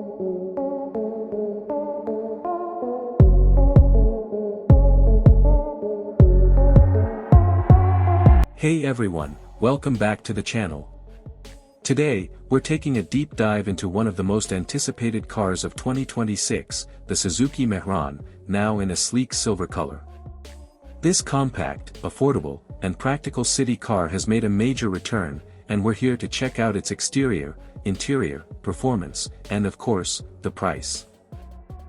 Hey everyone, welcome back to the channel. Today, we're taking a deep dive into one of the most anticipated cars of 2026, the Suzuki Mehran, now in a sleek silver color. This compact, affordable, and practical city car has made a major return, and we're here to check out its exterior, interior, performance, and of course, the price.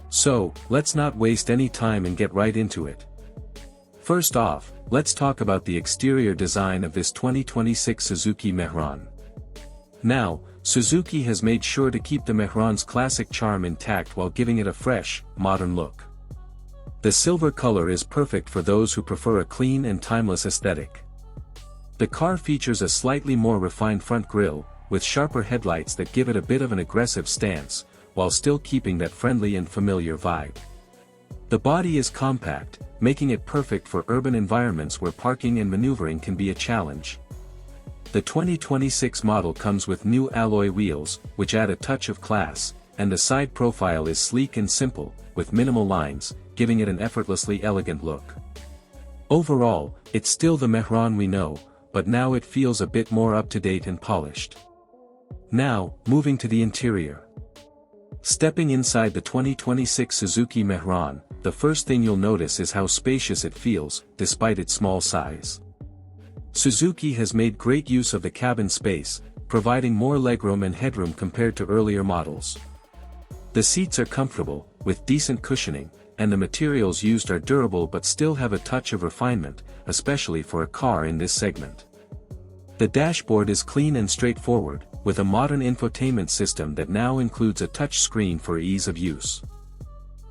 So, let's not waste any time and get right into it. First off, let's talk about the exterior design of this 2026 Suzuki Mehran. Now, Suzuki has made sure to keep the Mehran's classic charm intact while giving it a fresh, modern look. The silver color is perfect for those who prefer a clean and timeless aesthetic. The car features a slightly more refined front grille, with sharper headlights that give it a bit of an aggressive stance, while still keeping that friendly and familiar vibe. The body is compact, making it perfect for urban environments where parking and maneuvering can be a challenge. The 2026 model comes with new alloy wheels, which add a touch of class, and the side profile is sleek and simple, with minimal lines, giving it an effortlessly elegant look. Overall, it's still the Mehran we know, but now it feels a bit more up-to-date and polished. Now, moving to the interior. Stepping inside the 2026 Suzuki Mehran, the first thing you'll notice is how spacious it feels, despite its small size. Suzuki has made great use of the cabin space, providing more legroom and headroom compared to earlier models. The seats are comfortable, with decent cushioning, and the materials used are durable but still have a touch of refinement, especially for a car in this segment. The dashboard is clean and straightforward, with a modern infotainment system that now includes a touch screen for ease of use.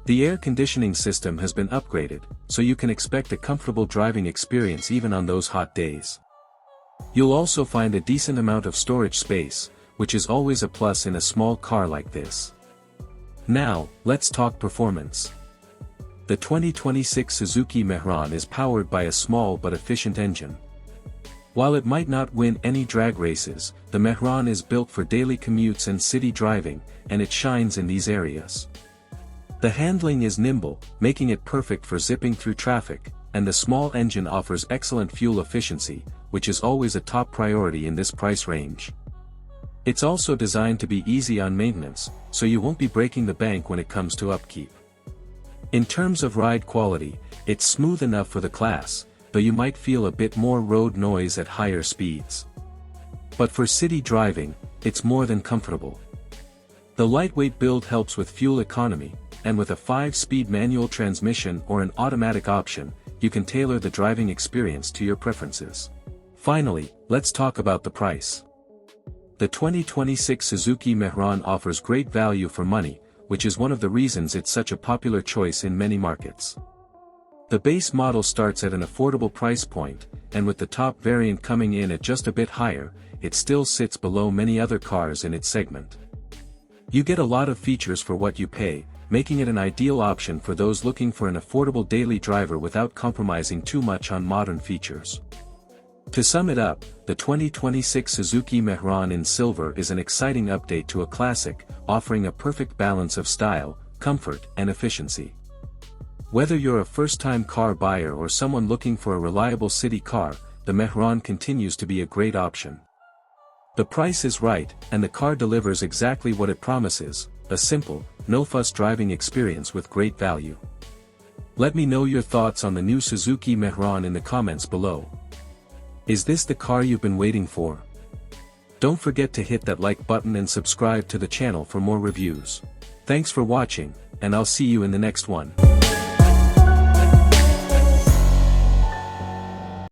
The air conditioning system has been upgraded, so you can expect a comfortable driving experience even on those hot days. You'll also find a decent amount of storage space, which is always a plus in a small car like this. Now, let's talk performance. The 2026 Suzuki Mehran is powered by a small but efficient engine. While it might not win any drag races, the Mehran is built for daily commutes and city driving, and it shines in these areas. The handling is nimble, making it perfect for zipping through traffic, and the small engine offers excellent fuel efficiency, which is always a top priority in this price range. It's also designed to be easy on maintenance, so you won't be breaking the bank when it comes to upkeep. In terms of ride quality, it's smooth enough for the class, though you might feel a bit more road noise at higher speeds. But for city driving, it's more than comfortable. The lightweight build helps with fuel economy, and with a 5-speed manual transmission or an automatic option, you can tailor the driving experience to your preferences. Finally, let's talk about the price. The 2026 Suzuki Mehran offers great value for money, which is one of the reasons it's such a popular choice in many markets. The base model starts at an affordable price point, and with the top variant coming in at just a bit higher, it still sits below many other cars in its segment. You get a lot of features for what you pay, making it an ideal option for those looking for an affordable daily driver without compromising too much on modern features. To sum it up, the 2026 Suzuki Mehran in silver is an exciting update to a classic, offering a perfect balance of style, comfort, and efficiency. Whether you're a first-time car buyer or someone looking for a reliable city car, the Mehran continues to be a great option. The price is right, and the car delivers exactly what it promises, a simple, no-fuss driving experience with great value. Let me know your thoughts on the new Suzuki Mehran in the comments below. Is this the car you've been waiting for? Don't forget to hit that like button and subscribe to the channel for more reviews. Thanks for watching, and I'll see you in the next one.